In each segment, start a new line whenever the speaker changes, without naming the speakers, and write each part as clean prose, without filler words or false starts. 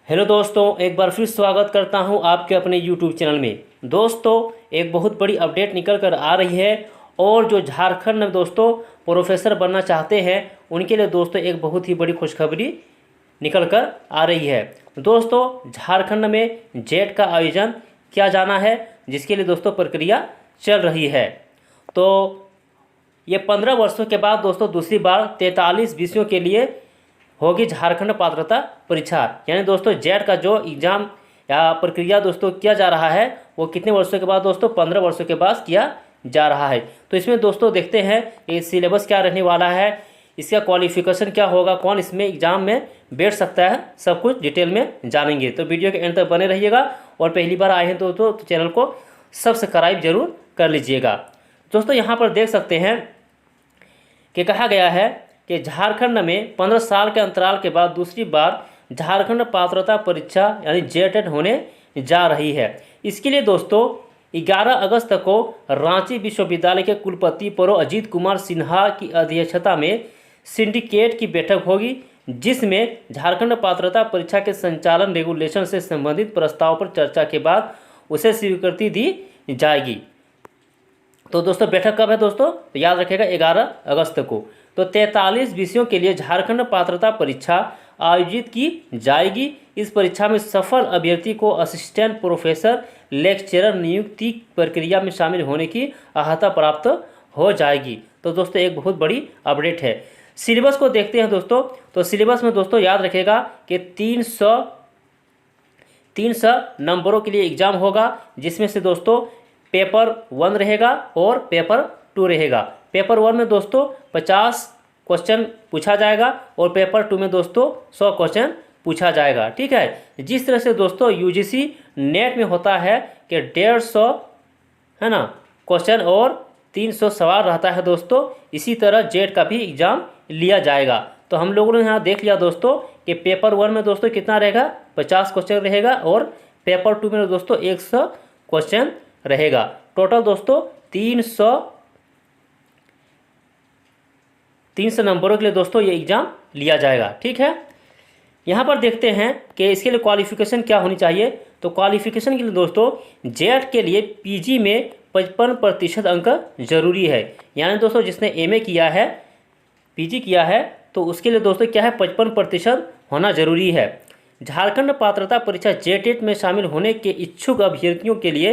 Hello दोस्तों, एक बार फिर स्वागत करता हूं आपके अपने यूट्यूब चैनल में। दोस्तों, एक बहुत बड़ी अपडेट निकल कर आ रही है और जो झारखंड में दोस्तों प्रोफेसर बनना चाहते हैं उनके लिए दोस्तों एक बहुत ही बड़ी खुशखबरी निकल कर आ रही है। दोस्तों, झारखंड में जेट का आयोजन किया जाना है, जिसके लिए दोस्तों प्रक्रिया चल रही है। तो ये 15 वर्षों के बाद दोस्तों दूसरी बार 43 विषयों के लिए होगी झारखंड पात्रता परीक्षा। यानी दोस्तों जेट का जो एग्ज़ाम या प्रक्रिया दोस्तों किया जा रहा है वो कितने वर्षों के बाद दोस्तों 15 वर्षों के बाद किया जा रहा है। तो इसमें दोस्तों देखते हैं ये सिलेबस क्या रहने वाला है, इसका क्वालिफिकेशन क्या होगा, कौन इसमें एग्ज़ाम में बैठ सकता है, सब कुछ डिटेल में जानेंगे। तो वीडियो के एंड तक बने रहिएगा और पहली बार आए हैं तो चैनल को सब्सक्राइब जरूर कर लीजिएगा। दोस्तों यहाँ पर देख सकते हैं कि कहा गया है कि झारखंड में 15 साल के अंतराल के बाद दूसरी बार झारखंड पात्रता परीक्षा यानी जेटेट होने जा रही है। इसके लिए दोस्तों 11 अगस्त को रांची विश्वविद्यालय के कुलपति प्रो अजीत कुमार सिन्हा की अध्यक्षता में सिंडिकेट की बैठक होगी, जिसमें झारखंड पात्रता परीक्षा के संचालन रेगुलेशन से संबंधित प्रस्ताव पर चर्चा के बाद उसे स्वीकृति दी जाएगी। तो दोस्तों बैठक कब है दोस्तों, तो याद रखिएगा 11 अगस्त को। तो 43 विषयों के लिए झारखंड पात्रता परीक्षा आयोजित की जाएगी। इस परीक्षा में सफल अभ्यर्थी को असिस्टेंट प्रोफेसर लेक्चरर नियुक्ति प्रक्रिया में शामिल होने की अर्हता प्राप्त हो जाएगी। तो दोस्तों एक बहुत बड़ी अपडेट है। सिलेबस को देखते हैं दोस्तों। तो सिलेबस में दोस्तों याद रखेगा कि 300 नंबरों के लिए एग्ज़ाम होगा, जिसमें से दोस्तों पेपर 1 रहेगा और पेपर 2 रहेगा। पेपर 1 में दोस्तों 50 क्वेश्चन पूछा जाएगा और पेपर 2 में दोस्तों 100 क्वेश्चन पूछा जाएगा। ठीक है, जिस तरह से दोस्तों यूजीसी नेट में होता है कि 150 है ना क्वेश्चन और 300 सवाल रहता है दोस्तों, इसी तरह जेट का भी एग्ज़ाम लिया जाएगा। तो हम लोगों ने यहाँ देख लिया दोस्तों कि पेपर 1 में दोस्तों कितना रहेगा, 50 क्वेश्चन रहेगा और पेपर 2 में दोस्तों 100 क्वेश्चन रहेगा। टोटल दोस्तों 300 नंबरों के लिए दोस्तों ये एग्ज़ाम लिया जाएगा। ठीक है, यहाँ पर देखते हैं कि इसके लिए क्वालिफिकेशन क्या होनी चाहिए। तो क्वालिफिकेशन के लिए दोस्तों जेट के लिए पीजी में 55% अंक जरूरी है। यानी दोस्तों जिसने एमए किया है, पीजी किया है, तो उसके लिए दोस्तों क्या है 55% होना जरूरी है। झारखंड पात्रता परीक्षा जेटेट में शामिल होने के इच्छुक अभ्यर्थियों के लिए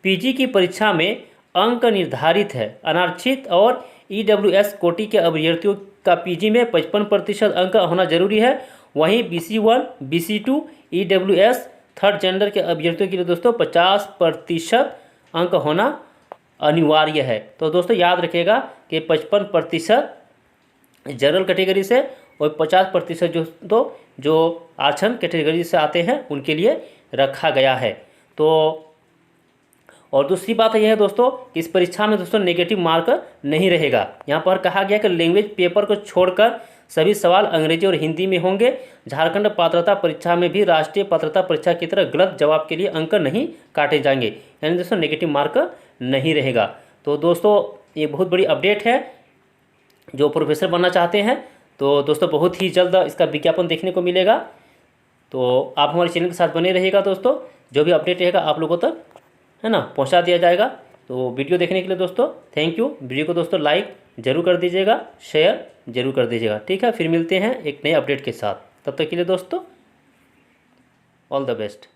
पीजी की परीक्षा में अंक निर्धारित है। अनारक्षित और ईडब्ल्यूएस कोटि के अभ्यर्थियों का पीजी में 55% अंक होना जरूरी है। वहीं BC1, BC2, EWS third gender के अभ्यर्थियों के लिए दोस्तों 50% अंक होना अनिवार्य है। तो दोस्तों याद रखिएगा कि 55% जनरल कैटेगरी से और 50% जो आरक्षण कैटेगरी से आते हैं उनके लिए रखा गया है। तो और दूसरी बात यह है दोस्तों कि इस परीक्षा में दोस्तों नेगेटिव मार्क नहीं रहेगा। यहाँ पर कहा गया कि लैंग्वेज पेपर को छोड़कर सभी सवाल अंग्रेजी और हिंदी में होंगे। झारखंड पात्रता परीक्षा में भी राष्ट्रीय पात्रता परीक्षा की तरह गलत जवाब के लिए अंक नहीं काटे जाएंगे, यानी दोस्तों नेगेटिव मार्क नहीं रहेगा। तो दोस्तों ये बहुत बड़ी अपडेट है। जो प्रोफेसर बनना चाहते हैं तो दोस्तों बहुत ही जल्द इसका विज्ञापन देखने को मिलेगा। तो आप हमारे चैनल के साथ बने रहिएगा दोस्तों, जो भी अपडेट रहेगा आप लोगों तक है ना पहुंचा दिया जाएगा। तो वीडियो देखने के लिए दोस्तों थैंक यू। वीडियो को दोस्तों लाइक जरूर कर दीजिएगा, शेयर जरूर कर दीजिएगा। ठीक है, फिर मिलते हैं एक नए अपडेट के साथ। तब तक के लिए दोस्तों ऑल द बेस्ट।